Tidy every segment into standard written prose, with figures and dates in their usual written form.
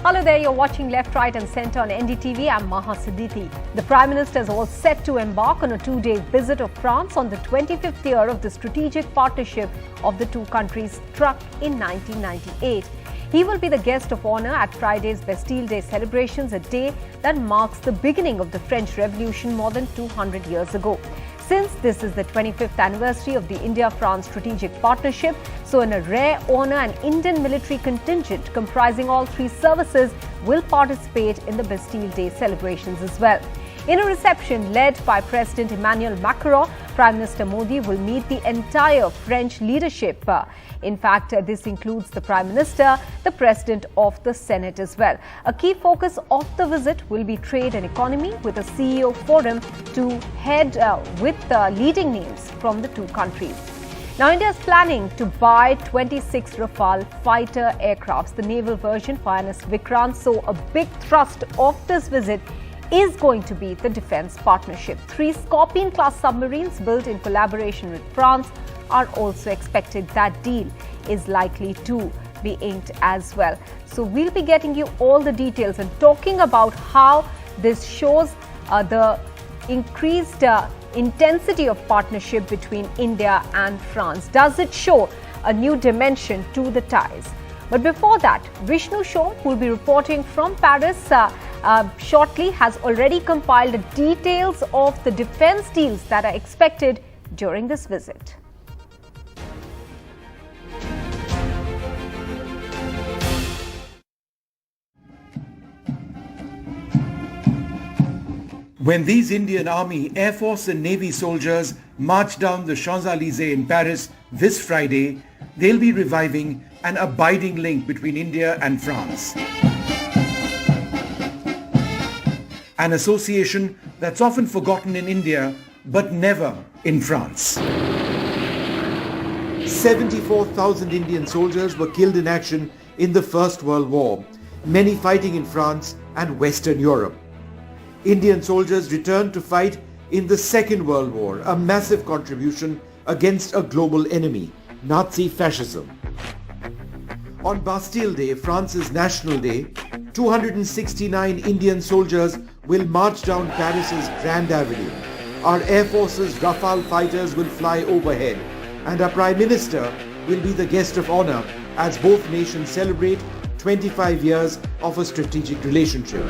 Hello there, you're watching Left, Right and Centre on NDTV. I'm Maha Siddiqui. The Prime Minister is all set to embark on a two-day visit of France on the 25th year of the strategic partnership of the two countries struck in 1998. He will be the guest of honour at Friday's Bastille Day celebrations, a day that marks the beginning of the French Revolution more than 200 years ago. Since this is the 25th anniversary of the India-France strategic partnership, so in a rare honour, an Indian military contingent comprising all three services will participate in the Bastille Day celebrations as well. In a reception led by President Emmanuel Macron, Prime Minister Modi will meet the entire French leadership. In fact, this includes the Prime Minister, the President of the Senate as well. A key focus of the visit will be trade and economy, with a CEO forum to head with leading names from the two countries. Now, India is planning to buy 26 Rafale fighter aircrafts, the naval version for INS Vikrant. So a big thrust of this visit is going to be the defence partnership. 3 Scorpion-class submarines built in collaboration with France are also expected. That deal is likely to be inked as well. So we'll be getting you all the details and talking about how this shows the increased intensity of partnership between India and France. Does it show a new dimension to the ties? But before that, Vishnu Shom, who will be reporting from Paris shortly, has already compiled the details of the defence deals that are expected during this visit. When these Indian Army, Air Force and Navy soldiers march down the Champs-Élysées in Paris this Friday, they'll be reviving an abiding link between India and France. An association that's often forgotten in India, but never in France. 74,000 Indian soldiers were killed in action in the First World War, many fighting in France and Western Europe. Indian soldiers returned to fight in the Second World War, a massive contribution against a global enemy, Nazi fascism. On Bastille Day, France's National Day, 269 Indian soldiers will march down Paris's Grand Avenue. Our Air Force's Rafale fighters will fly overhead, and our Prime Minister will be the guest of honor as both nations celebrate 25 years of a strategic relationship.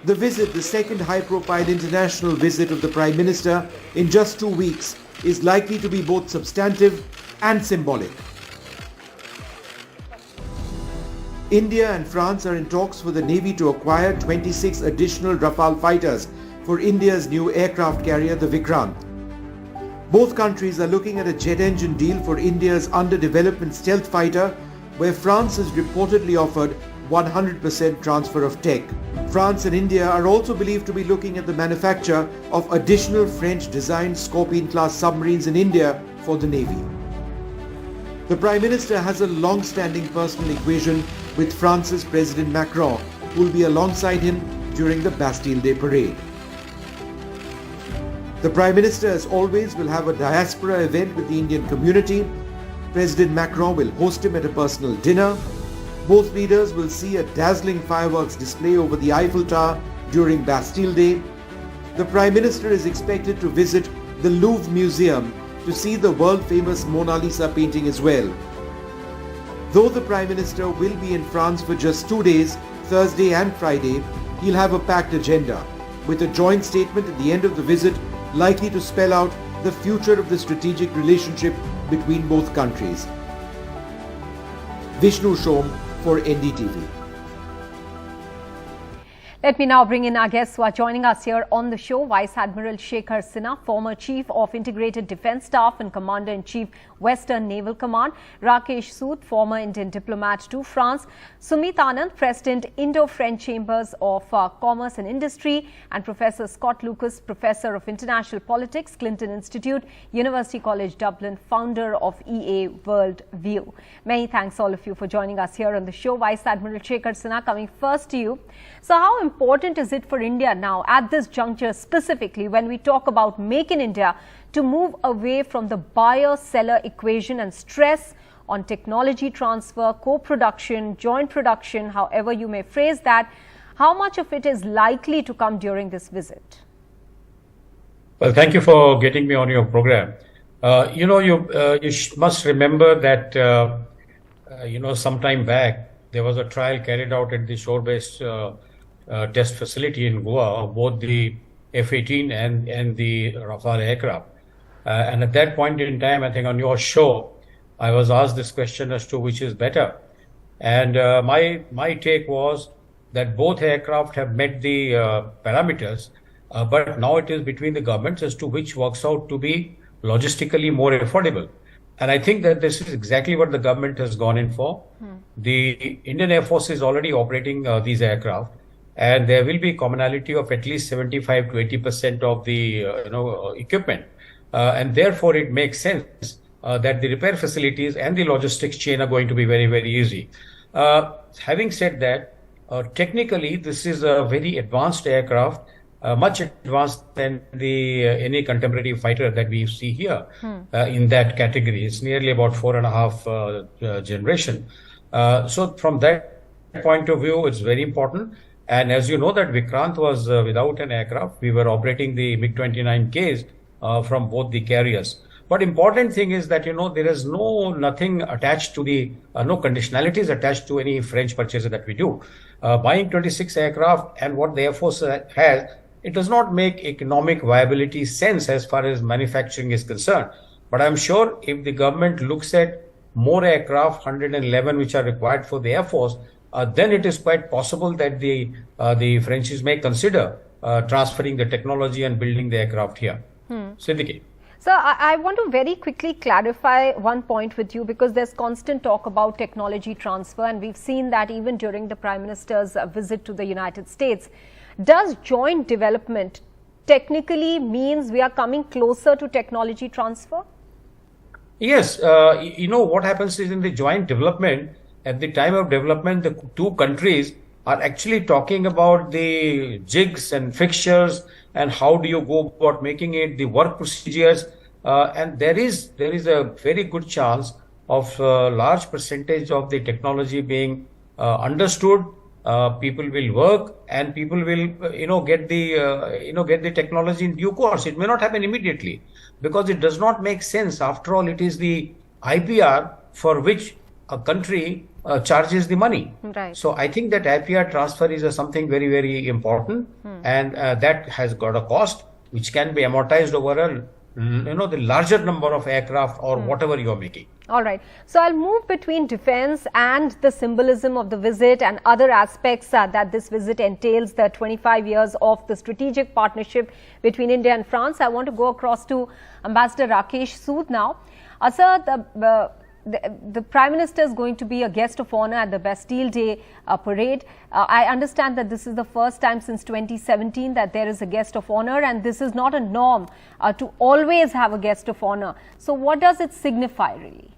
The visit, the second high-profile international visit of the Prime Minister in just 2 weeks, is likely to be both substantive and symbolic. India and France are in talks for the Navy to acquire 26 additional Rafale fighters for India's new aircraft carrier, the Vikrant. Both countries are looking at a jet engine deal for India's under-development stealth fighter, where France has reportedly offered 100% transfer of tech. France and India are also believed to be looking at the manufacture of additional French-designed Scorpion-class submarines in India for the Navy. The Prime Minister has a long-standing personal equation with France's President Macron, who will be alongside him during the Bastille Day parade. The Prime Minister, as always, will have a diaspora event with the Indian community. President Macron will host him at a personal dinner. Both leaders will see a dazzling fireworks display over the Eiffel Tower during Bastille Day. The Prime Minister is expected to visit the Louvre Museum to see the world-famous Mona Lisa painting as well. Though the Prime Minister will be in France for just 2 days, Thursday and Friday, he'll have a packed agenda, with a joint statement at the end of the visit likely to spell out the future of the strategic relationship between both countries. Vishnu Shom for NDTV. Let me now bring in our guests who are joining us here on the show. Vice Admiral Shekhar Sinha, former Chief of Integrated Defence Staff and Commander-in-Chief, Western Naval Command. Rakesh Sood, former Indian diplomat to France. Sumit Anand, President, Indo-French Chambers of Commerce and Industry. And Professor Scott Lucas, Professor of International Politics, Clinton Institute, University College Dublin, founder of EA World View. Many thanks all of you for joining us here on the show. Vice Admiral Shekhar Sinha, coming first to you. So how important important is it for India now at this juncture, specifically when we talk about Make in India, to move away from the buyer-seller equation and stress on technology transfer, co-production, joint production, however you may phrase that? How much of it is likely to come during this visit? Well, thank you for getting me on your program. You must remember that, some time back, there was a trial carried out at the shore-based test facility in Goa of both the F-18 and the Rafale aircraft. And at that point in time, I think on your show, I was asked this question as to which is better. And my take was that both aircraft have met the parameters, but now it is between the governments as to which works out to be logistically more affordable. And I think that this is exactly what the government has gone in for. The Indian Air Force is already operating these aircraft, and there will be commonality of at least 75 to 80% of the equipment. And therefore, it makes sense that the repair facilities and the logistics chain are going to be very, very easy. Having said that, technically, this is a very advanced aircraft, much advanced than any contemporary fighter that we see here in that category. It's nearly about 4.5 generation. So from that point of view, it's very important. And as you know that Vikrant was without an aircraft, we were operating the MiG-29Ks from both the carriers. But important thing is that, there is nothing attached to no conditionalities attached to any French purchases that we do. Buying 26 aircraft and what the Air Force has, it does not make economic viability sense as far as manufacturing is concerned. But I'm sure if the government looks at more aircraft, 111 which are required for the Air Force, then it is quite possible that the Frenchies may consider transferring the technology and building the aircraft here. Siddiqui. So I want to very quickly clarify one point with you, because there's constant talk about technology transfer, and we've seen that even during the Prime Minister's visit to the United States. Does joint development technically means we are coming closer to technology transfer? Yes. What happens is in the joint development, at the time of development, the two countries are actually talking about the jigs and fixtures and how do you go about making it, the work procedures. And there is a very good chance of a large percentage of the technology being understood. People will work and people will, get the technology in due course. It may not happen immediately because it does not make sense. After all, it is the IPR for which a country charges the money. Right. So I think that IPR transfer is something very, very important, and that has got a cost which can be amortized over the larger number of aircraft or whatever you're making. All right. So I'll move between defense and the symbolism of the visit and other aspects that this visit entails, the 25 years of the strategic partnership between India and France. I want to go across to Ambassador Rakesh Sood now. Sir, the Prime Minister is going to be a guest of honor at the Bastille Day parade. I understand that this is the first time since 2017 that there is a guest of honor, and this is not a norm to always have a guest of honor. So what does it signify really?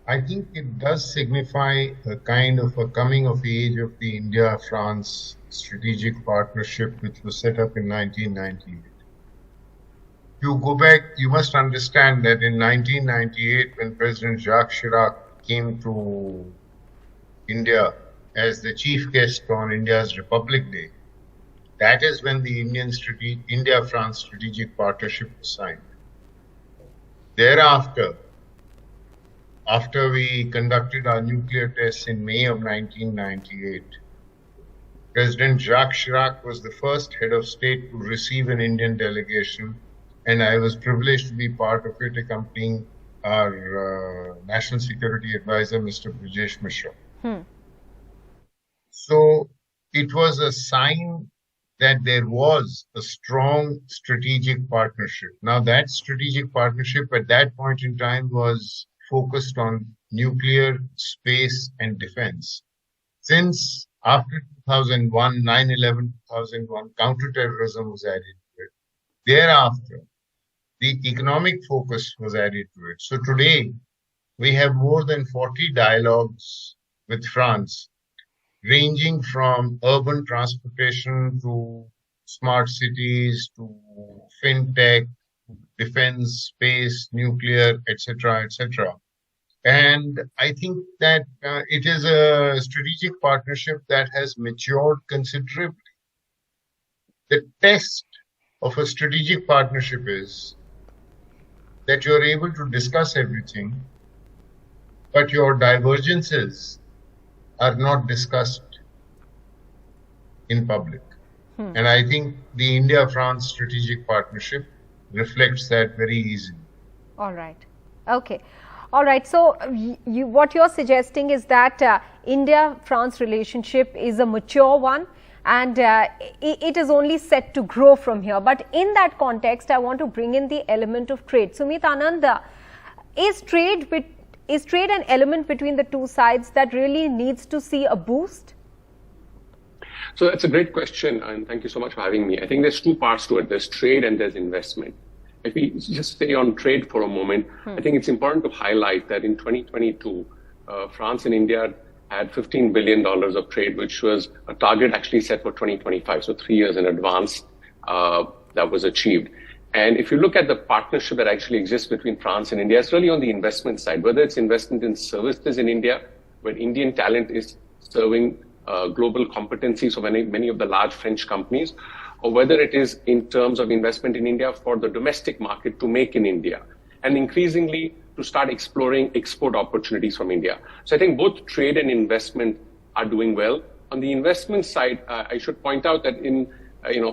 I think it does signify a kind of a coming of age of the India-France strategic partnership, which was set up in 1998. You go back, you must understand that in 1998, when President Jacques Chirac came to India as the chief guest on India's Republic Day, that is when the India-France strategic partnership was signed. Thereafter, after we conducted our nuclear tests in May of 1998, President Jacques Chirac was the first head of state to receive an Indian delegation, and I was privileged to be part of it, accompanying our National Security Advisor, Mr. Brajesh Mishra. So it was a sign that there was a strong strategic partnership. Now that strategic partnership at that point in time was focused on nuclear, space, and defense. Since after 2001, 9/11, 2001, counterterrorism was added to it. Thereafter, the economic focus was added to it. So today, we have more than 40 dialogues with France ranging from urban transportation to smart cities to fintech, defense, space, nuclear, etc., etc. And I think that it is a strategic partnership that has matured considerably. The test of a strategic partnership is that you're able to discuss everything, but your divergences are not discussed in public. And I think the India-France strategic partnership reflects that very easily. All right. Okay. All right. So what you're suggesting is that India-France relationship is a mature one, and it is only set to grow from here. But in that context, I want to bring in the element of trade. Sumit Anand, is trade an element between the two sides that really needs to see a boost? So that's a great question, and thank you so much for having me. I think there's two parts to it. There's trade and there's investment. If we just stay on trade for a moment, I think it's important to highlight that in 2022, France and India had $15 billion of trade, which was a target actually set for 2025. So 3 years in advance, that was achieved. And if you look at the partnership that actually exists between France and India, it's really on the investment side, whether it's investment in services in India, where Indian talent is serving global competencies of many of the large French companies, or whether it is in terms of investment in India for the domestic market to make in India, and increasingly to start exploring export opportunities from India. So I think both trade and investment are doing well. On the investment side, I should point out that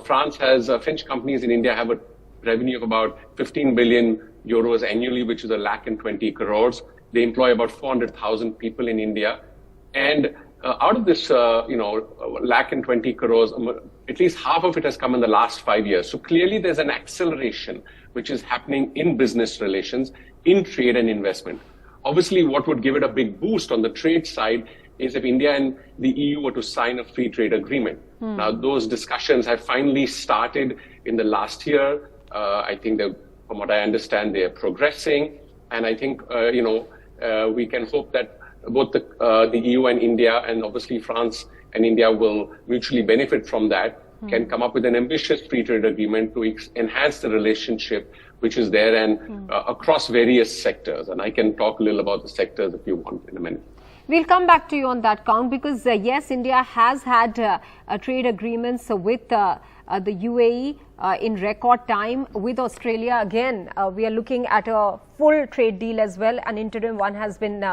France has French companies in India have a revenue of about 15 billion euros annually, which is 120 crores. They employ about 400,000 people in India, and out of this, 120 crores, at least half of it has come in the last 5 years. So clearly there's an acceleration which is happening in business relations, in trade and investment. Obviously, what would give it a big boost on the trade side is if India and the EU were to sign a free trade agreement. Now, those discussions have finally started in the last year. I think that, from what I understand, they are progressing. And I think, we can hope that both the EU and India, and obviously France and India will mutually benefit from that, can come up with an ambitious free trade agreement to enhance the relationship which is there and across various sectors. And I can talk a little about the sectors if you want in a minute. We'll come back to you on that count because, yes, India has had trade agreements with the UAE in record time. With Australia, again, we are looking at a full trade deal as well. An interim one has been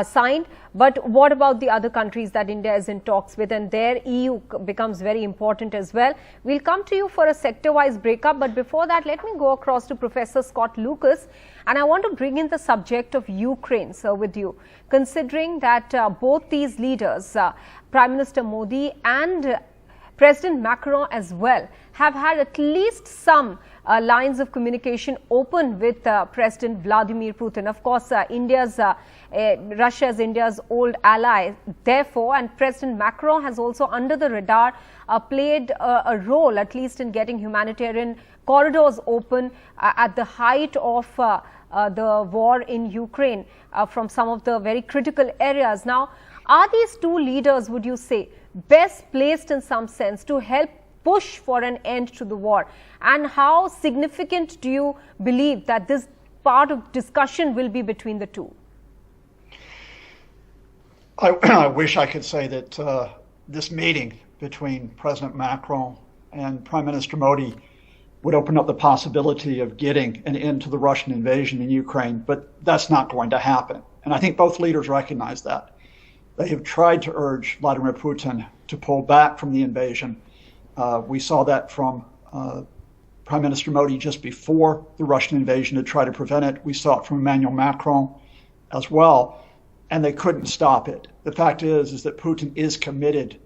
signed. But what about the other countries that India is in talks with? And their EU becomes very important as well. We'll come to you for a sector-wise breakup. But before that, let me go across to Professor Scott Lucas. And I want to bring in the subject of Ukraine, sir, with you. Considering that both these leaders, Prime Minister Modi and President Macron as well, have had at least some lines of communication open with President Vladimir Putin. Of course, Russia is India's old ally, therefore, and President Macron has also under the radar played a role, at least in getting humanitarian corridors open at the height of the war in Ukraine from some of the very critical areas. Now, are these two leaders, would you say, best placed in some sense to help push for an end to the war? And how significant do you believe that this part of discussion will be between the two? I wish I could say that this meeting between President Macron and Prime Minister Modi would open up the possibility of getting an end to the Russian invasion in Ukraine, but that's not going to happen. And I think both leaders recognize that. They have tried to urge Vladimir Putin to pull back from the invasion. We saw that from Prime Minister Modi just before the Russian invasion to try to prevent it. We saw it from Emmanuel Macron as well, and they couldn't stop it. The fact is that Putin is committed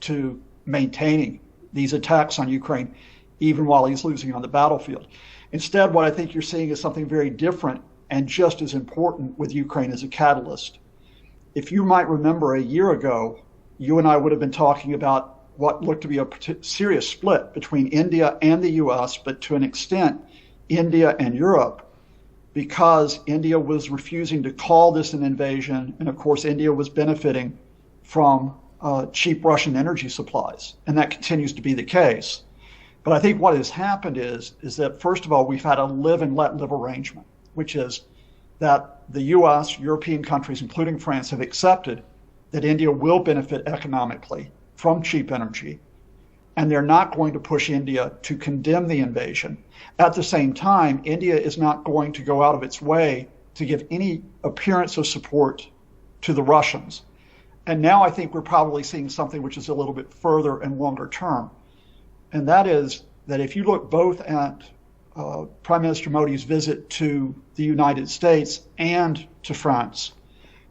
to maintaining these attacks on Ukraine, even while he's losing on the battlefield. Instead, what I think you're seeing is something very different and just as important with Ukraine as a catalyst. If you might remember a year ago, you and I would have been talking about what looked to be a serious split between India and the US, but to an extent, India and Europe, because India was refusing to call this an invasion. And of course, India was benefiting from cheap Russian energy supplies, and that continues to be the case. But I think what has happened is that, first of all, we've had a live and let live arrangement, which is that the U.S., European countries, including France, have accepted that India will benefit economically from cheap energy, and they're not going to push India to condemn the invasion. At the same time, India is not going to go out of its way to give any appearance of support to the Russians. And now I think we're probably seeing something which is a little bit further and longer term. And that is that if you look both at Prime Minister Modi's visit to the United States and to France,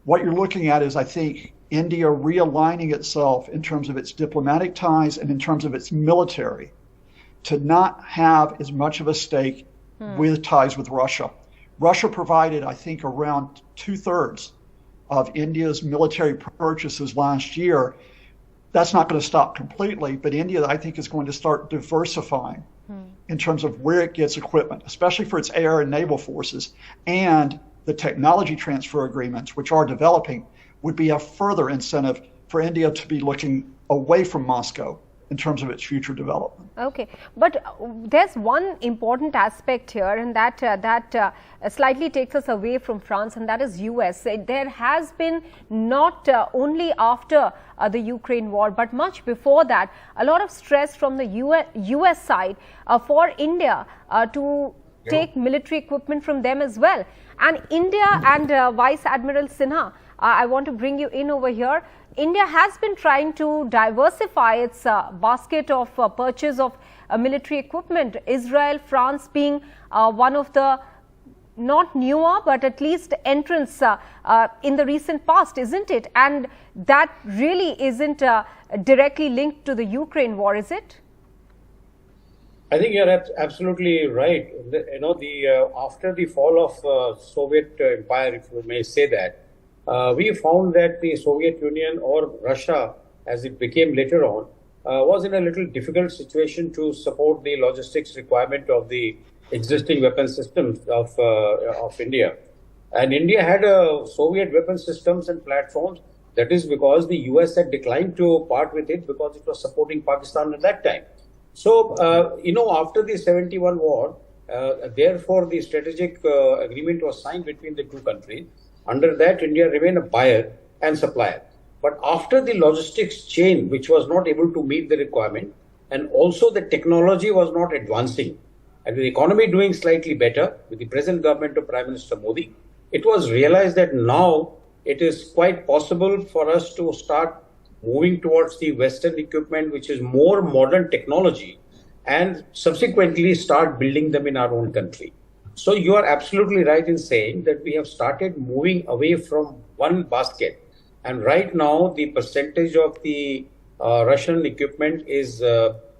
what you're looking at is, I think, India realigning itself in terms of its diplomatic ties and in terms of its military to not have as much of a stake with ties with Russia. Russia provided, I think, around 2/3 of India's military purchases last year. That's not going to stop completely, but India, I think, is going to start diversifying in terms of where it gets equipment, especially for its air and naval forces, and the technology transfer agreements, which are developing, would be a further incentive for India to be looking away from Moscow in terms of its future development. Okay, but there's one important aspect here, and that slightly takes us away from France, and that is US. There has been not only after the Ukraine war, but much before that, a lot of stress from the US side for India to take military equipment from them as well. And India and Vice Admiral Sinha, I want to bring you in over here. India has been trying to diversify its basket of purchase of military equipment. Israel, France being one of the not newer, but at least entrants in the recent past, isn't it? And that really isn't directly linked to the Ukraine war, is it? I think you're absolutely right. After the fall of Soviet Empire, if you may say that, we found that the Soviet Union, or Russia as it became later on, was in a little difficult situation to support the logistics requirement of the existing weapon systems of India. And India had Soviet weapon systems and platforms. That is because the US had declined to part with it because it was supporting Pakistan at that time. So, after the 71 war, therefore the strategic agreement was signed between the two countries. Under that, India remained a buyer and supplier. But after the logistics chain, which was not able to meet the requirement, and also the technology was not advancing, and the economy doing slightly better with the present government of Prime Minister Modi, it was realized that now it is quite possible for us to start moving towards the Western equipment, which is more modern technology, and subsequently start building them in our own country. So you are absolutely right in saying that we have started moving away from one basket. And right now, the percentage of the Russian equipment is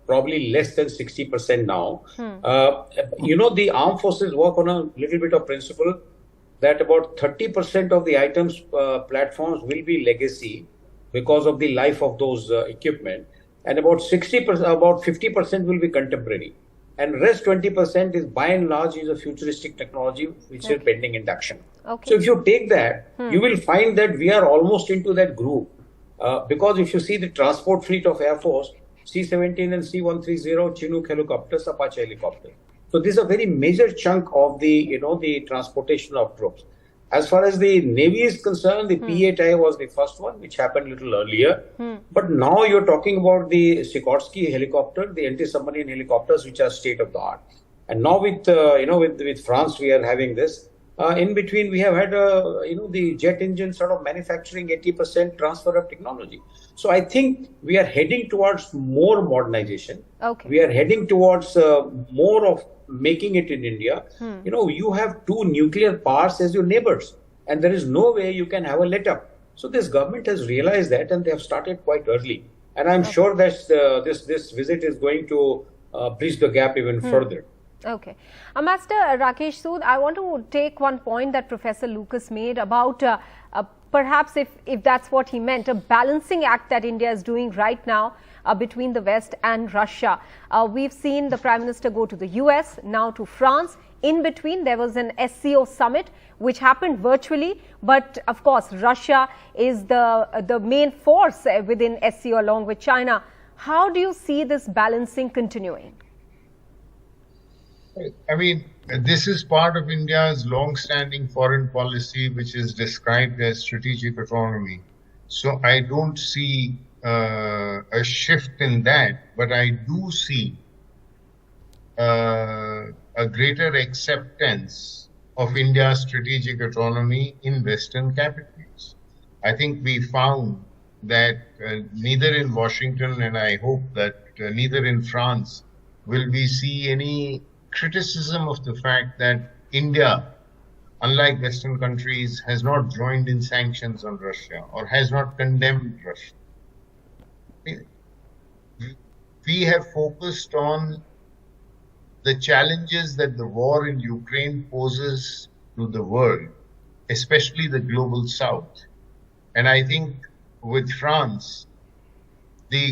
probably less than 60% now. The armed forces work on a little bit of principle that about 30% of the items, platforms will be legacy because of the life of those equipment. And about 50% will be contemporary. And rest 20% is by and large is a futuristic technology which is pending induction. Okay. So if you take that, you will find that we are almost into that group. Because if you see the transport fleet of Air Force, C-17 and C-130 Chinook helicopters, Apache helicopters. So this is a very major chunk of the, the transportation of troops. As far as the Navy is concerned, the P-8I was the first one, which happened a little earlier. But now you're talking about the Sikorsky helicopter, the anti-submarine helicopters, which are state of the art. And now with, with France, we are having this. In between, we have had, the jet engine sort of manufacturing 80% transfer of technology. So I think we are heading towards more modernization. Okay. We are heading towards more of making it in India. You have two nuclear powers as your neighbors, and there is no way you can have a let up. So this government has realized that, and they have started quite early. And I'm sure that this visit is going to bridge the gap even further. Okay. Ambassador Rakesh Sood, I want to take one point that Professor Lucas made about perhaps if that's what he meant, a balancing act that India is doing right now between the West and Russia. We've seen the Prime Minister go to the US, now to France. in between, there was an SCO summit which happened virtually, but of course Russia is the main force within SCO along with China. How do you see this balancing continuing? I mean, this is part of India's long-standing foreign policy, which is described as strategic autonomy. So I don't see a shift in that, but I do see a greater acceptance of India's strategic autonomy in Western capitals. I think we found that neither in Washington, and I hope that neither in France, will we see any criticism of the fact that India, unlike Western countries, has not joined in sanctions on Russia or has not condemned Russia. We have focused on the challenges that the war in Ukraine poses to the world, especially the global south. And I think with France, the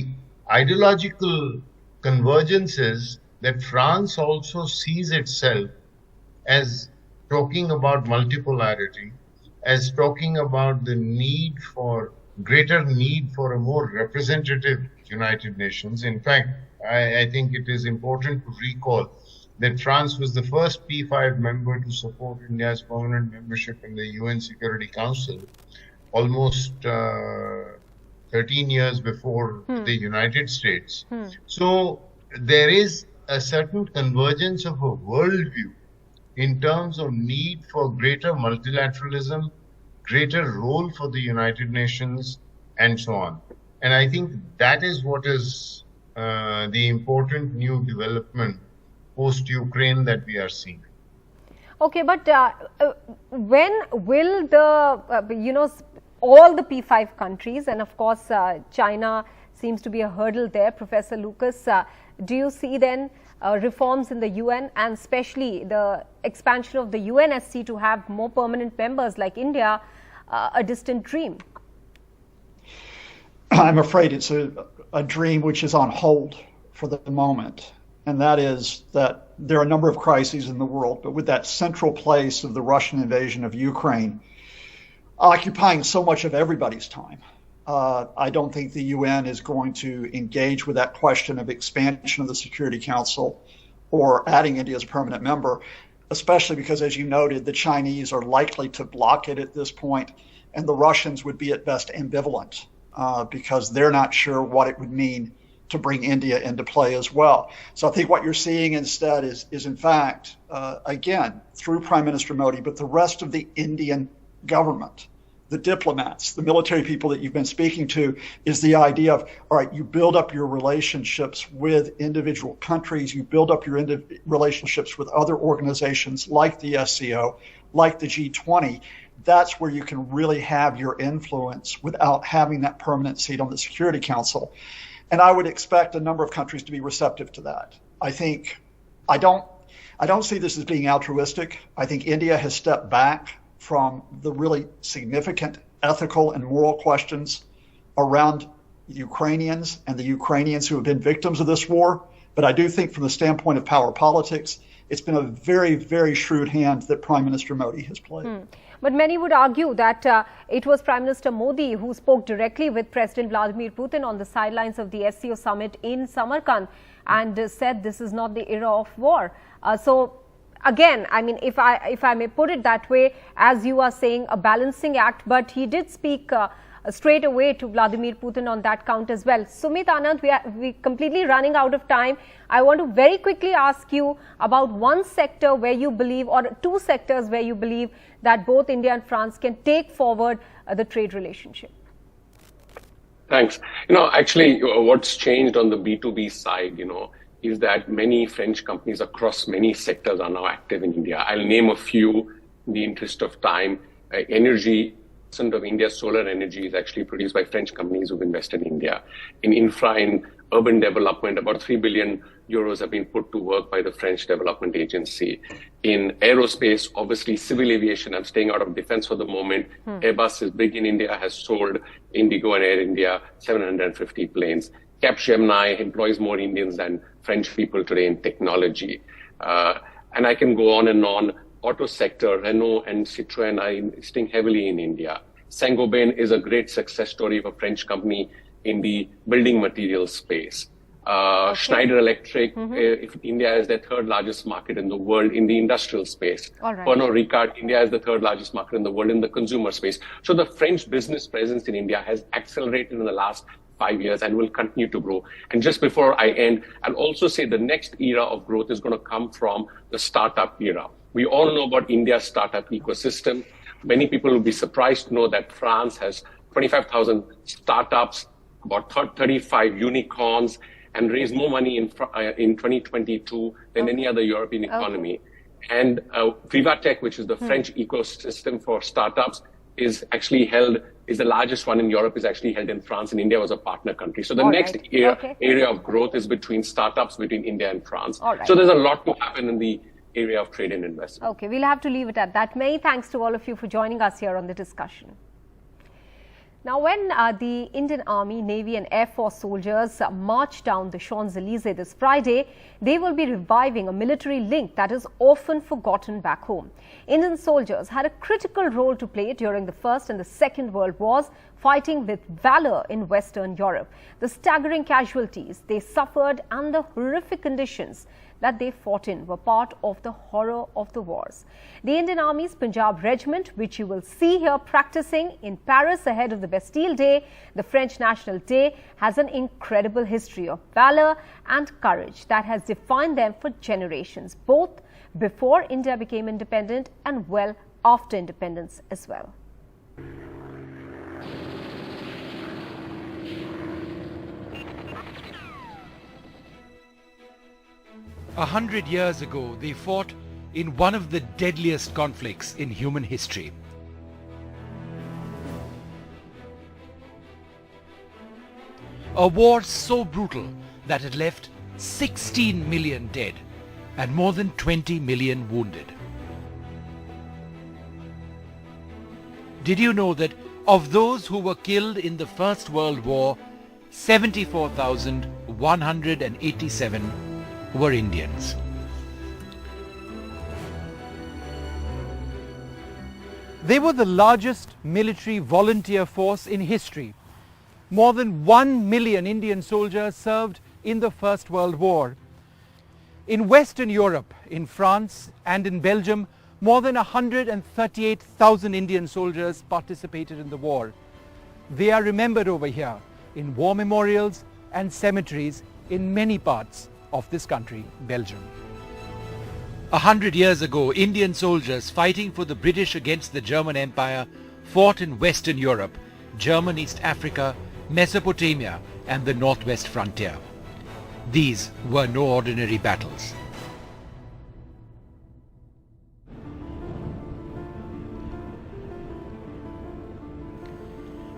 ideological convergence is that France also sees itself as talking about multipolarity, as talking about the greater need for a more representative United Nations. In fact, I think it is important to recall that France was the first P5 member to support India's permanent membership in the UN Security Council, almost 13 years before the United States. So there is a certain convergence of a worldview in terms of need for greater multilateralism, greater role for the United Nations, and so on. And I think that is what is the important new development post-Ukraine that we are seeing. Okay, but when will the, all the P5 countries, and of course China seems to be a hurdle there, Professor Lucas, do you see then reforms in the UN and especially the expansion of the UNSC to have more permanent members like India a distant dream? I'm afraid it's a dream which is on hold for the moment. And that is that there are a number of crises in the world, but with that central place of the Russian invasion of Ukraine occupying so much of everybody's time, I don't think the UN is going to engage with that question of expansion of the Security Council or adding India as a permanent member, especially because, as you noted, the Chinese are likely to block it at this point, and the Russians would be at best ambivalent because they're not sure what it would mean to bring India into play as well. So I think what you're seeing instead is in fact, again, through Prime Minister Modi, but the rest of the Indian government, the diplomats, the military people that you've been speaking to, is the idea of, all right, you build up your relationships with individual countries, you build up your relationships with other organizations like the SCO, like the G20. That's where you can really have your influence without having that permanent seat on the Security Council. And I would expect a number of countries to be receptive to that. I don't see this as being altruistic. I think India has stepped back from the really significant ethical and moral questions around Ukrainians and the Ukrainians who have been victims of this war. But I do think from the standpoint of power politics, it's been a very, very shrewd hand that Prime Minister Modi has played. But many would argue that it was Prime Minister Modi who spoke directly with President Vladimir Putin on the sidelines of the SCO summit in Samarkand and said this is not the era of war. So again, I mean, if I may put it that way, as you are saying, a balancing act, but he did speak straight away to Vladimir Putin on that count as well. Sumit, Anand, we completely running out of time. I want to very quickly ask you about one sector where you believe, or two sectors where you believe that both India and France can take forward the trade relationship. Thanks. Actually, what's changed on the B2B side, is that many French companies across many sectors are now active in India. I'll name a few in the interest of time. Energy, of India's solar energy is actually produced by French companies who've invested in India. In infra, in urban development, about 3 billion euros have been put to work by the French Development Agency. In aerospace, obviously civil aviation, I'm staying out of defense for the moment. Airbus is big in India, has sold Indigo and Air India 750 planes. Capgemini employs more Indians than French people today in technology. And I can go on and on. Auto sector, Renault and Citroën are investing heavily in India. Saint-Gobain is a great success story of a French company in the building materials space. Schneider Electric, if India is the third largest market in the world in the industrial space. Pernod Ricard, India is the third largest market in the world in the consumer space. So the French business presence in India has accelerated in the last 5 years and will continue to grow. And just before I end, I'll also say the next era of growth is going to come from the startup era. We all know about India's startup ecosystem. Many people will be surprised to know that France has 25,000 startups, about 35 unicorns, and raised more money in 2022 than any other European economy. And Privatech, which is the French ecosystem for startups, is the largest one in Europe, is actually held in France, and India was a partner country. So the next area of growth is between startups between India and France. So there's a lot to happen in the area of trade and investment. Okay, we'll have to leave it at that. Many thanks to all of you for joining us here on the discussion. Now, when the Indian Army, Navy and Air Force soldiers march down the Champs-Élysées this Friday, they will be reviving a military link that is often forgotten back home. Indian soldiers had a critical role to play during the First and the Second World Wars, fighting with valor in Western Europe. The staggering casualties they suffered and the horrific conditions that they fought in were part of the horror of the wars. The Indian Army's Punjab Regiment, which you will see here practicing in Paris ahead of the Bastille Day, the French National Day, has an incredible history of valor and courage that has defined them for generations, both before India became independent and well after independence as well. A 100 years ago, they fought in one of the deadliest conflicts in human history. A war so brutal that it left 16 million dead and more than 20 million wounded. Did you know that of those who were killed in the First World War, 74,187 were Indians? They were the largest military volunteer force in history. More than 1 million Indian soldiers served in the First World War. In Western Europe, in France and in Belgium, more than 138,000 Indian soldiers participated in the war. They are remembered over here in war memorials and cemeteries in many parts of this country, Belgium. 100 years ago, Indian soldiers fighting for the British against the German Empire fought in Western Europe, German East Africa, Mesopotamia and the Northwest frontier. These were no ordinary battles.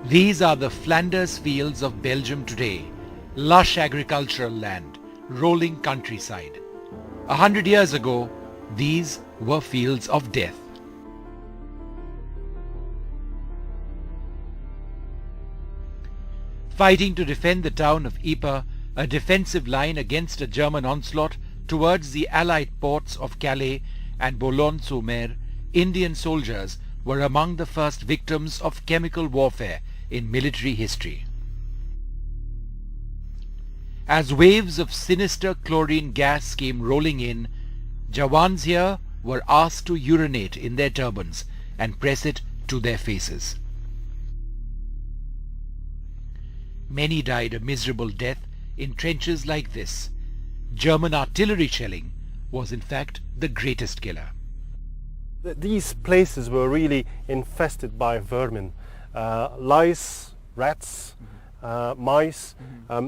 These are the Flanders fields of Belgium today, lush agricultural land, rolling countryside. 100 years ago, these were fields of death. Fighting to defend the town of Ypres, a defensive line against a German onslaught towards the Allied ports of Calais and Boulogne-sur-Mer, Indian soldiers were among the first victims of chemical warfare in military history. As waves of sinister chlorine gas came rolling in, Jawans here were asked to urinate in their turbans and press it to their faces. Many died a miserable death in trenches like this. German artillery shelling was in fact the greatest killer. These places were really infested by vermin, lice, rats, mice,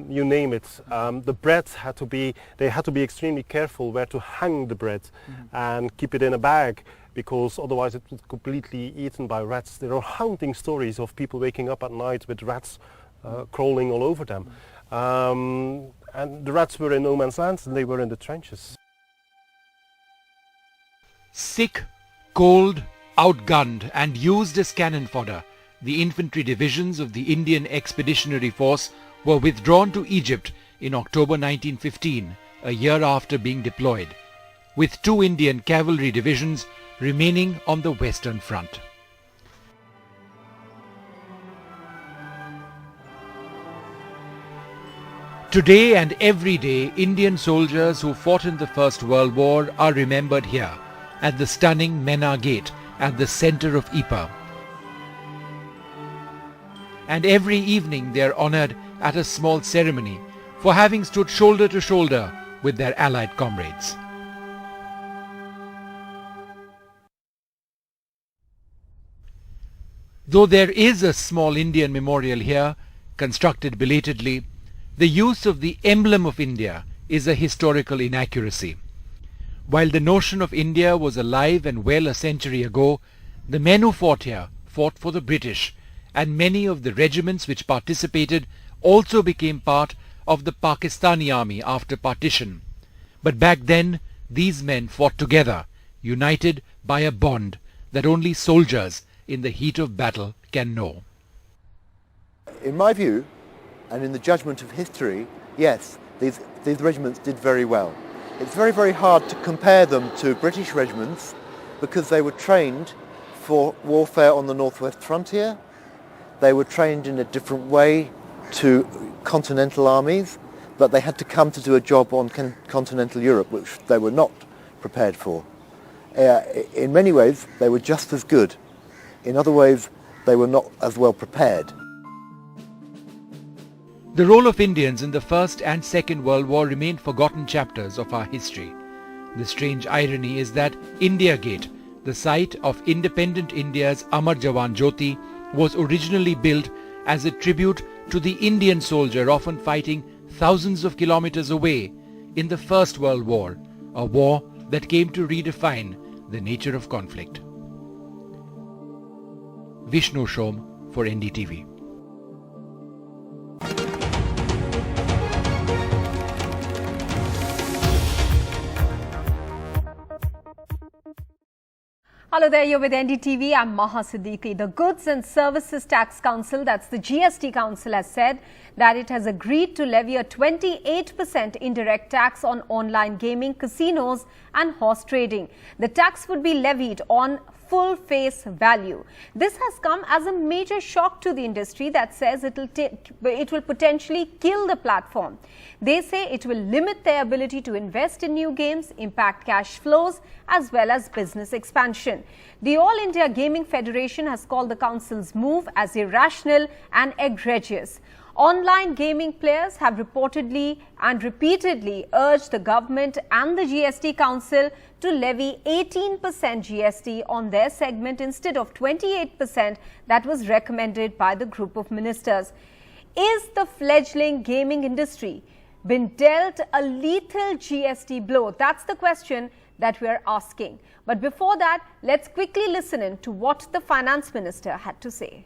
you name it. The bread they had to be extremely careful where to hang the bread and keep it in a bag, because otherwise it was completely eaten by rats. There are haunting stories of people waking up at night with rats crawling all over them. And the rats were in no man's land, and they were in the trenches. Sick, cold, outgunned and used as cannon fodder, the infantry divisions of the Indian Expeditionary Force were withdrawn to Egypt in October 1915, a year after being deployed. with 2 Indian cavalry divisions remaining on the Western Front. Today and every day, Indian soldiers who fought in the First World War are remembered here at the stunning Mena Gate at the center of Ipoh. And every evening they are honored at a small ceremony for having stood shoulder to shoulder with their allied comrades. Though there is a small Indian memorial here, constructed belatedly, the use of the emblem of India is a historical inaccuracy. While the notion of India was alive and well a century ago, the men who fought here fought for the British, and many of the regiments which participated also became part of the Pakistani army after partition. But back then, these men fought together, united by a bond that only soldiers in the heat of battle can know. In my view, and in the judgment of history, yes, these regiments did very well. It's very, very hard to compare them to British regiments because they were trained for warfare on the northwest frontier. They were trained in a different way to continental armies, but they had to come to do a job on continental Europe, which they were not prepared for. In many ways, they were just as good. In other ways, they were not as well prepared. The role of Indians in the First and Second World War remain forgotten chapters of our history. The strange irony is that India Gate, the site of independent India's Amar Jawan Jyoti, was originally built as a tribute to the Indian soldier often fighting thousands of kilometers away in the First World War, a war that came to redefine the nature of conflict. Vishnu Shom for NDTV. Hello there, you're with NDTV. I'm Maha Siddiqui. The Goods and Services Tax Council, that's the GST Council, has said that it has agreed to levy a 28% indirect tax on online gaming, casinos and horse trading. The tax would be levied on full face value. This has come as a major shock to the industry that says it will potentially kill the platform. They say it will limit their ability to invest in new games, impact cash flows as well as business expansion. The All India Gaming Federation has called the council's move as irrational and egregious. Online gaming players have reportedly and repeatedly urged the government and the GST Council to levy 18% GST on their segment instead of 28% that was recommended by the group of ministers. Is the fledgling gaming industry been dealt a lethal GST blow? That's the question that we are asking. But before that, let's quickly listen in to what the Finance Minister had to say.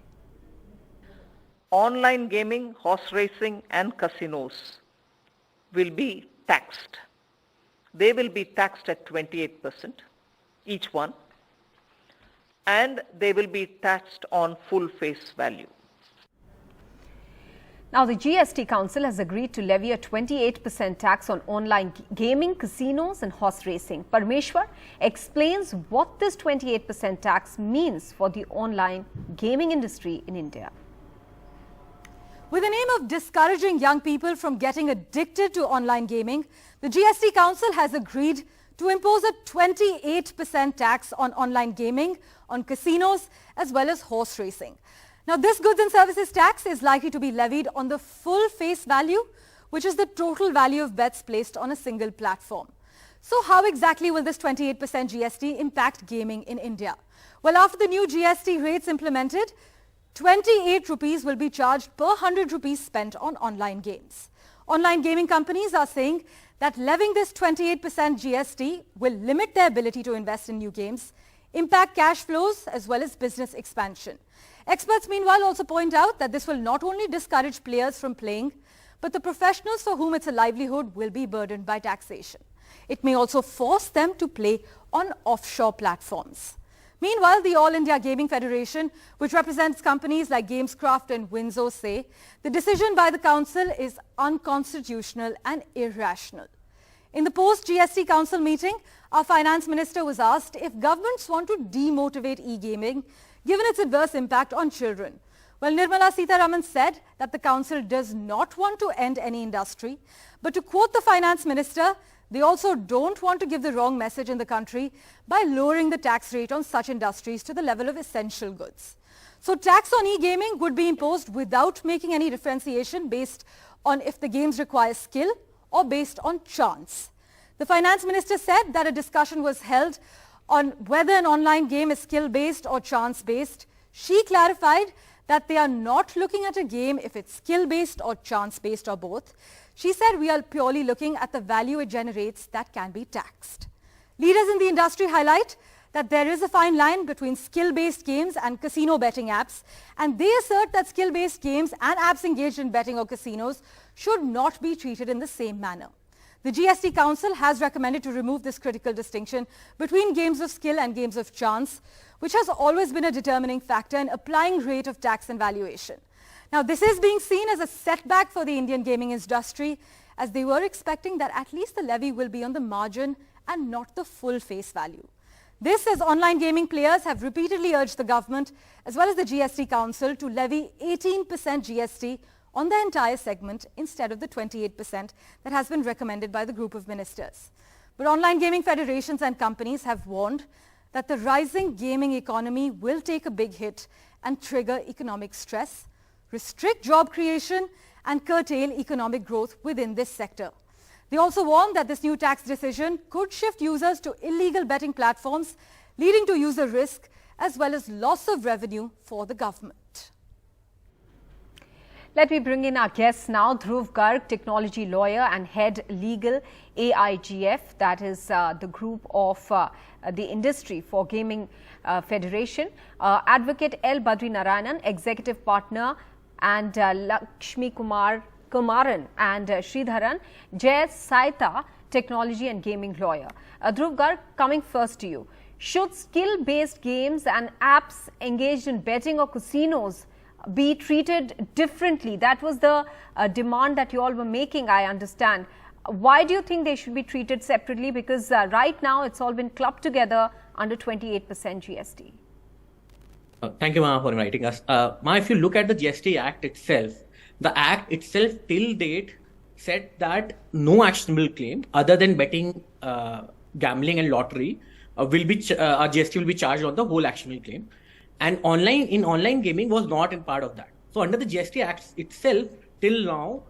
Online gaming, horse racing and casinos will be taxed. They will be taxed at 28% each one, and they will be taxed on full face value. Now, the GST Council has agreed to levy a 28% tax on online gaming, casinos and horse racing. Parmeshwar explains what this 28% tax means for the online gaming industry in India. With the aim of discouraging young people from getting addicted to online gaming, the GST Council has agreed to impose a 28% tax on online gaming, on casinos as well as horse racing. Now, this goods and services tax is likely to be levied on the full face value, which is the total value of bets placed on a single platform. So how exactly will this 28% GST impact gaming in India? Well, after the new GST rates implemented, 28 rupees will be charged per 100 rupees spent on online games. Online gaming companies are saying that levying this 28% GST will limit their ability to invest in new games, impact cash flows as well as business expansion. Experts meanwhile also point out that this will not only discourage players from playing, but the professionals for whom it's a livelihood will be burdened by taxation. It may also force them to play on offshore platforms. Meanwhile, the All India Gaming Federation, which represents companies like Gamescraft and Windsor, say the decision by the council is unconstitutional and irrational. In the post-GST Council meeting, our Finance Minister was asked if governments want to demotivate e-gaming given its adverse impact on children. Well, Nirmala Sitharaman said that the Council does not want to end any industry, but to quote the Finance Minister, they also don't want to give the wrong message in the country by lowering the tax rate on such industries to the level of essential goods. So tax on e-gaming would be imposed without making any differentiation based on if the games require skill or based on chance. The Finance Minister said that a discussion was held on whether an online game is skill-based or chance-based. She clarified that they are not looking at a game if it's skill-based or chance-based or both. She said we are purely looking at the value it generates that can be taxed. Leaders in the industry highlight that there is a fine line between skill-based games and casino betting apps, and they assert that skill-based games and apps engaged in betting or casinos should not be treated in the same manner. The GST Council has recommended to remove this critical distinction between games of skill and games of chance, which has always been a determining factor in applying rate of tax and valuation. Now, this is being seen as a setback for the Indian gaming industry, as they were expecting that at least the levy will be on the margin and not the full face value. This as online gaming players have repeatedly urged the government as well as the GST Council to levy 18% GST on the entire segment instead of the 28% that has been recommended by the group of ministers. But online gaming federations and companies have warned that the rising gaming economy will take a big hit and trigger economic stress, restrict job creation and curtail economic growth within this sector. They also warn that this new tax decision could shift users to illegal betting platforms, leading to user risk as well as loss of revenue for the government. Let me bring in our guests now. Dhruv Garg, technology lawyer and head legal AIGF, that is the group of the industry for gaming federation. Advocate L. Badri Narayanan, executive partner, and Lakshmi Kumaran and Sridharan. Jay Saita, technology and gaming lawyer. Dhruv Garg, coming first to you. Should skill-based games and apps engaged in betting or casinos be treated differently? That was the demand that you all were making, I understand. Why do you think they should be treated separately? Because right now it's all been clubbed together under 28% GST. Thank you, Maha, for inviting us. Ma, if you look at the GST Act itself, the Act itself till date said that no actionable claim other than betting, gambling and lottery will be GST will be charged on the whole actionable claim. And online gaming was not in part of that. So under the GST Act itself, till now,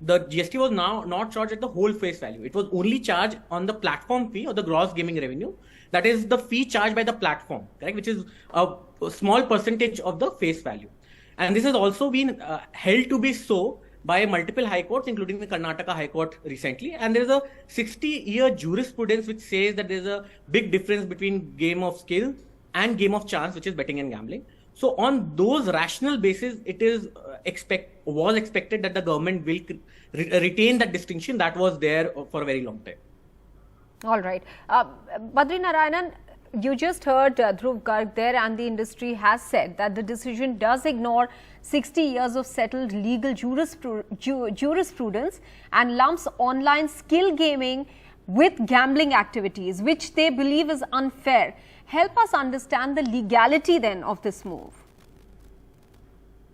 the GST was now not charged at the whole face value. It was only charged on the platform fee or the gross gaming revenue. That is the fee charged by the platform, correct? Which is a small percentage of the face value. And this has also been held to be so by multiple high courts, including the Karnataka High Court recently. And there is a 60-year jurisprudence which says that there is a big difference between game of skill and game of chance, which is betting and gambling. So on those rational basis, it is was expected that the government will retain that distinction that was there for a very long time. All right. Badri Narayanan, you just heard Dhruv Garg there, and the industry has said that the decision does ignore 60 years of settled legal jurisprudence and lumps online skill gaming with gambling activities, which they believe is unfair. Help us understand the legality then of this move.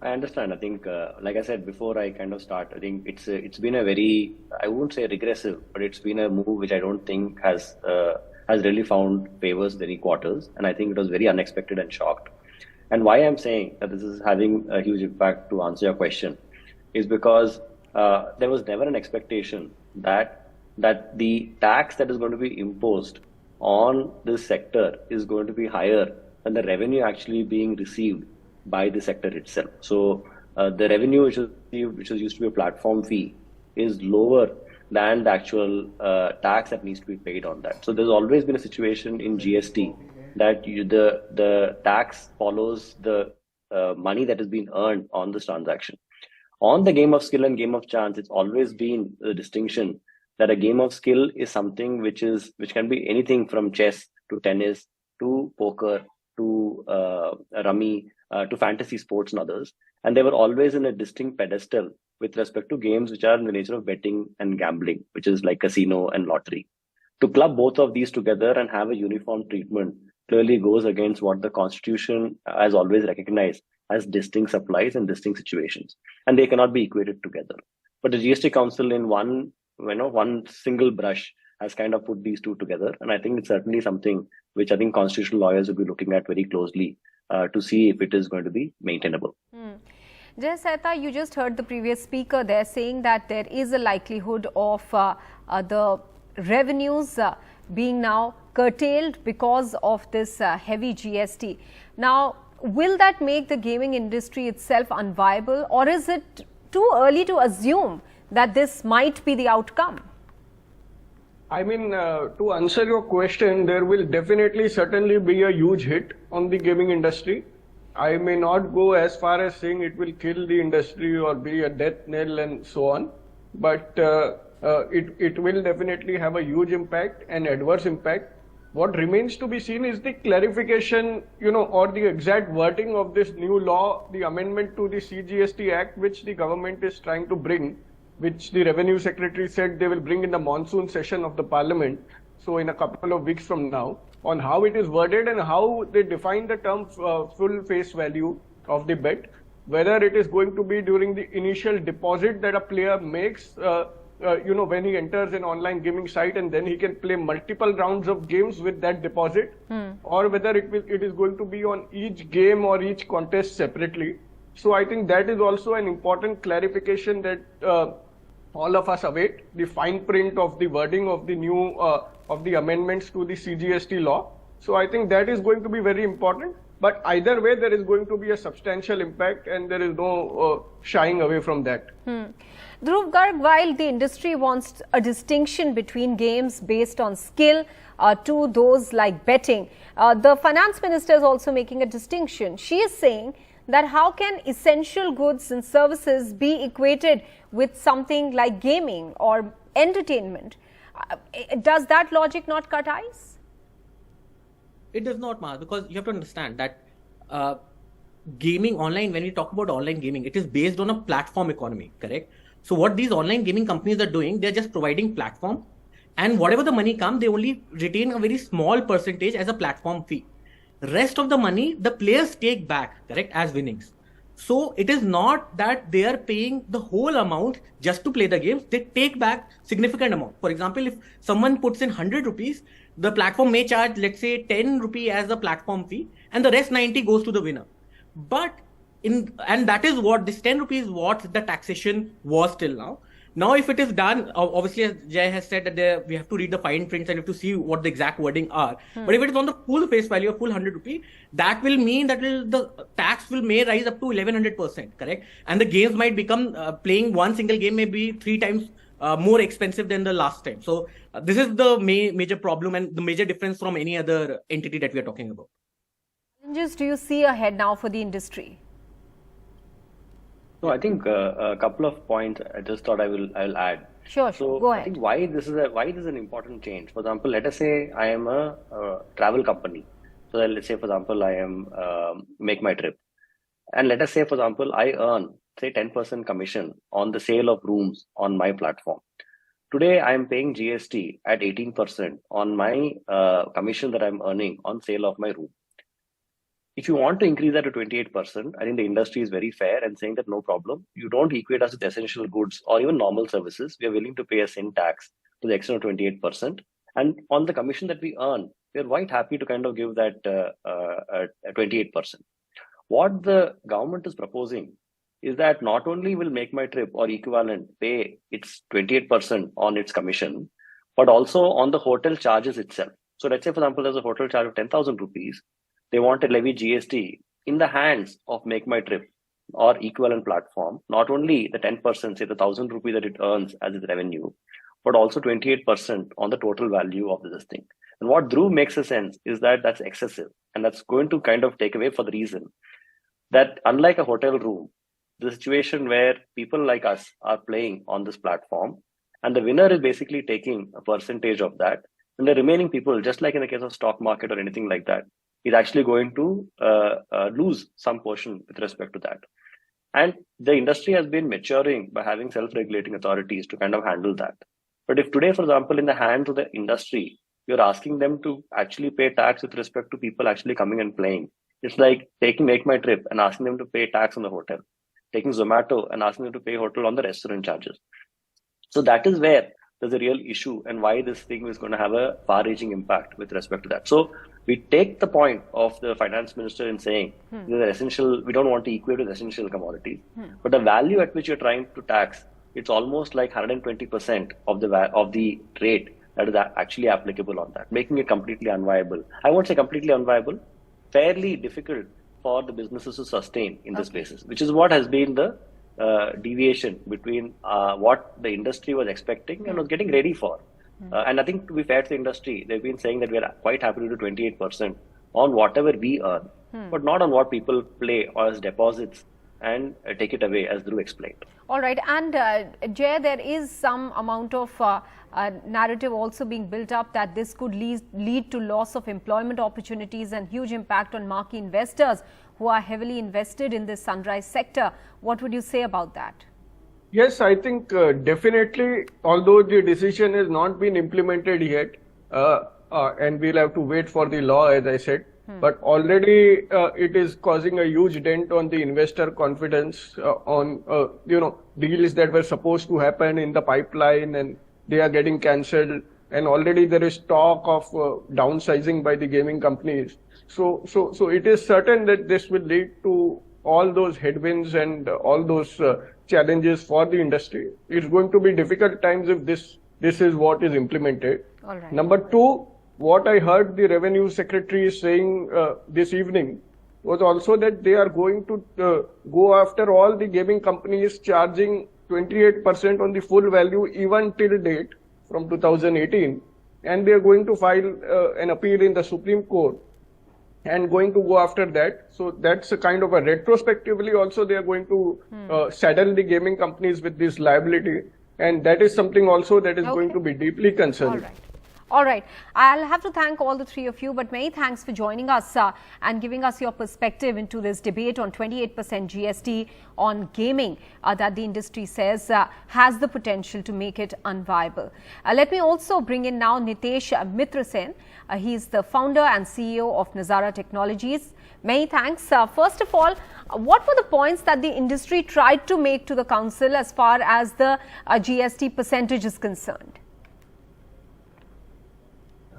I understand. I think, like I said before, I kind of start. I think it's been a very, I won't say regressive, but it's been a move which I don't think has really found favors many quarters, and I think it was very unexpected and shocked. And why I'm saying that this is having a huge impact, to answer your question, is because there was never an expectation that the tax that is going to be imposed on this sector is going to be higher than the revenue actually being received by the sector itself. So the revenue which is used to be a platform fee is lower than the actual tax that needs to be paid on that. So there's always been a situation in GST that the tax follows the money that has been earned on this transaction. On the game of skill and game of chance, it's always been the distinction that a game of skill is something which can be anything from chess to tennis to poker to rummy to fantasy sports and others. And they were always in a distinct pedestal with respect to games which are in the nature of betting and gambling, which is like casino and lottery. To club both of these together and have a uniform treatment clearly goes against what the Constitution has always recognized as distinct supplies and distinct situations. And they cannot be equated together. But the GST Council in one single brush has kind of put these two together. And I think it's certainly something which I think constitutional lawyers will be looking at very closely to see if it is going to be maintainable. Jay Sehta, you just heard the previous speaker there saying that there is a likelihood of the revenues being now curtailed because of this heavy GST. Now, will that make the gaming industry itself unviable, or is it too early to assume that this might be the outcome? I mean, to answer your question, there will definitely certainly be a huge hit on the gaming industry. I may not go as far as saying it will kill the industry or be a death knell and so on, but it will definitely have a huge impact, an adverse impact. What remains to be seen is the clarification, or the exact wording of this new law, the amendment to the CGST Act, which the government is trying to bring, which the Revenue Secretary said they will bring in the monsoon session of the Parliament, so in a couple of weeks from now, on how it is worded and how they define the term full face value of the bet, whether it is going to be during the initial deposit that a player makes, when he enters an online gaming site, and then he can play multiple rounds of games with that deposit, or whether it is going to be on each game or each contest separately. So I think that is also an important clarification that all of us await, the fine print of the wording of the new of the amendments to the CGST law. So I think that is going to be very important. But either way, there is going to be a substantial impact, and there is no shying away from that. Dhruv Garg, while the industry wants a distinction between games based on skill to those like betting, the finance minister is also making a distinction. She is saying that how can essential goods and services be equated with something like gaming or entertainment? Does that logic not cut eyes? It does not, Maha, because you have to understand that gaming online, when we talk about online gaming, it is based on a platform economy, correct? So what these online gaming companies are doing, they're just providing platform, and whatever the money comes, they only retain a very small percentage as a platform fee. Rest of the money, the players take back, correct, as winnings. So it is not that they are paying the whole amount just to play the games. They take back significant amount. For example, if someone puts in 100 rupees, the platform may charge, let's say, 10 rupee as the platform fee, and the rest 90 goes to the winner. And that is what this 10 rupees what the taxation was till now. Now, if it is done, obviously, as Jay has said, that we have to read the fine prints and we have to see what the exact wording are. But if it is on the full face value of full 100 rupee, that will mean that the tax may rise up to 1100%, correct? And the games might become, playing one single game may be 3 times more expensive than the last time. So this is the major problem and the major difference from any other entity that we are talking about. Challenges do you see ahead now for the industry? So I think a couple of points I just thought I'll add. Sure. So go ahead. I think why this is an important change. For example, let us say I am a travel company. So let's say, for example, I am Make My Trip, and let us say, for example, I earn say 10% commission on the sale of rooms on my platform. Today, I am paying GST at 18% on my commission that I'm earning on sale of my room. If you want to increase that to 28%, I think the industry is very fair and saying that no problem. You don't equate us with essential goods or even normal services. We are willing to pay a sin tax to the extent of 28%. And on the commission that we earn, we are quite happy to kind of give that 28%. What the government is proposing is that not only will Make My Trip or equivalent pay its 28% on its commission, but also on the hotel charges itself. So let's say, for example, there's a hotel charge of 10,000 rupees. They want to levy GST in the hands of Make My Trip or equivalent platform, not only the 10%, say the 1,000 rupees that it earns as its revenue, but also 28% on the total value of this thing. And what Dhruv makes a sense is that that's excessive. And that's going to kind of take away for the reason that unlike a hotel room, the situation where people like us are playing on this platform and the winner is basically taking a percentage of that, and the remaining people, just like in the case of stock market or anything like that, is actually going to lose some portion with respect to that. And the industry has been maturing by having self-regulating authorities to kind of handle that. But if today, for example, in the hands of the industry, you're asking them to actually pay tax with respect to people actually coming and playing, it's like taking Make My Trip and asking them to pay tax on the hotel, taking Zomato and asking them to pay hotel on the restaurant charges. So that is where there's a real issue and why this thing is going to have a far-reaching impact with respect to that. So we take the point of the finance minister in saying these are essential, we don't want to equate with essential commodities, but the value at which you're trying to tax, it's almost like 120% of the rate that is actually applicable on that, making it completely unviable. I won't say completely unviable, fairly difficult for the businesses to sustain in this basis, which is what has been the deviation between what the industry was expecting and was getting ready for. And I think to be fair to the industry, they've been saying that we're quite happy to do 28% on whatever we earn, but not on what people play or as deposits and take it away, as Dhruv explained. All right. And Jay, there is some amount of narrative also being built up that this could lead to loss of employment opportunities and huge impact on marquee investors who are heavily invested in this sunrise sector. What would you say about that? Yes, I think definitely, although the decision has not been implemented yet, and we'll have to wait for the law, as I said, but already it is causing a huge dent on the investor confidence on, deals that were supposed to happen in the pipeline and they are getting cancelled. And already there is talk of downsizing by the gaming companies. So it is certain that this will lead to all those headwinds and all those challenges for the industry. It's going to be difficult times if this is what is implemented. All right. Number two, what I heard the revenue secretary saying this evening was also that they are going to go after all the gaming companies charging 28% on the full value even till date from 2018, and they are going to file an appeal in the Supreme Court and going to go after that. So that's a kind of a retrospectively also they are going to saddle the gaming companies with this liability, and that is something also that is going to be deeply concerning. All right. I'll have to thank all the three of you, but many thanks for joining us and giving us your perspective into this debate on 28% GST on gaming that the industry says has the potential to make it unviable. Let me also bring in now Nitesh Mitrasen. He's the founder and CEO of Nazara Technologies. Many thanks. First of all, what were the points that the industry tried to make to the council as far as the GST percentage is concerned?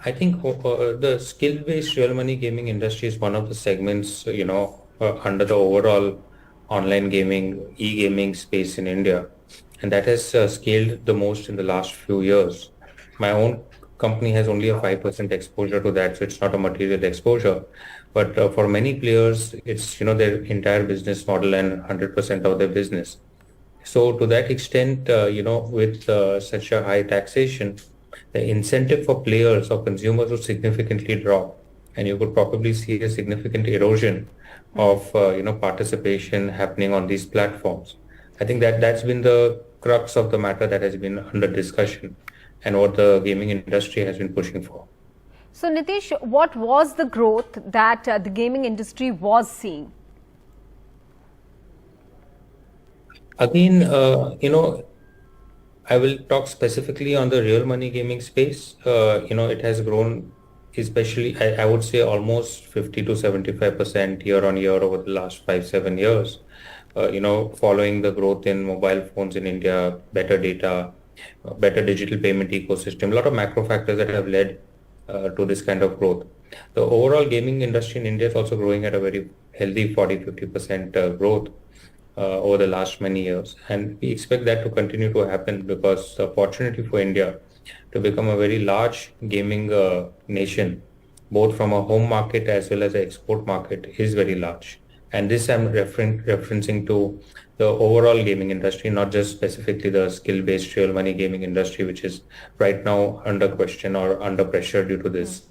I think the skill-based real money gaming industry is one of the segments, under the overall online gaming, e-gaming space in India. And that has scaled the most in the last few years. My own company has only a 5% exposure to that, so it's not a material exposure. But for many players, it's, their entire business model and 100% of their business. So to that extent, with such a high taxation, the incentive for players or consumers would significantly drop, and you could probably see a significant erosion of participation happening on these platforms. I think that's been the crux of the matter that has been under discussion and what the gaming industry has been pushing for. So Nitish, what was the growth that the gaming industry was seeing? Again, I will talk specifically on the real money gaming space. It has grown, especially, I would say almost 50 to 75% year on year over the last 5-7 years. Following the growth in mobile phones in India, better data, better digital payment ecosystem, a lot of macro factors that have led to this kind of growth. The overall gaming industry in India is also growing at a very healthy 40-50% growth over the last many years, and we expect that to continue to happen because the opportunity for India to become a very large gaming nation, both from a home market as well as an export market, is very large. And this I'm referencing to the overall gaming industry, not just specifically the skill-based real money gaming industry, which is right now under question or under pressure due to this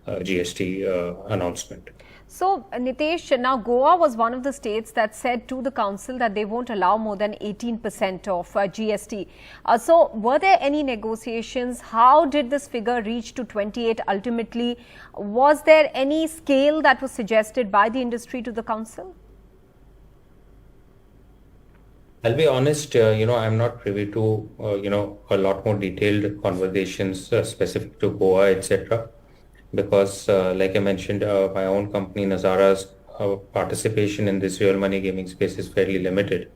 GST announcement. So, Nitesh, now Goa was one of the states that said to the council that they won't allow more than 18% of GST. So, were there any negotiations? How did this figure reach to 28 ultimately? Was there any scale that was suggested by the industry to the council? I'll be honest, I'm not privy to, a lot more detailed conversations specific to Goa, etc. Because, like I mentioned, my own company, Nazara's participation in this real money gaming space is fairly limited.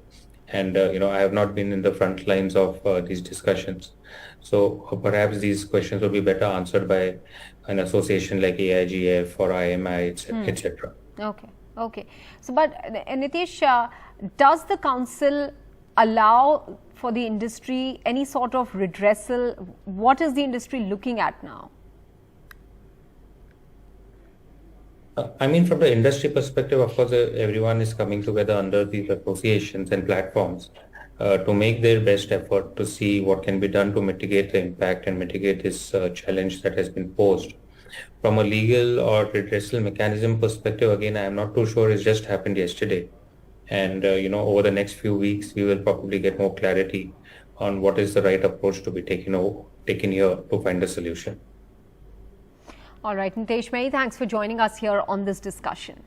And, I have not been in the front lines of these discussions. So perhaps these questions will be better answered by an association like AIGF or IMI, etc. Okay. So, but Nitish, does the council allow for the industry any sort of redressal? What is the industry looking at now? From the industry perspective, of course, everyone is coming together under these associations and platforms to make their best effort to see what can be done to mitigate the impact and mitigate this challenge that has been posed. From a legal or redressal mechanism perspective, again, I am not too sure. It's just happened yesterday. And, over the next few weeks, we will probably get more clarity on what is the right approach to be taken here to find a solution. All right, Nitesh, many thanks for joining us here on this discussion.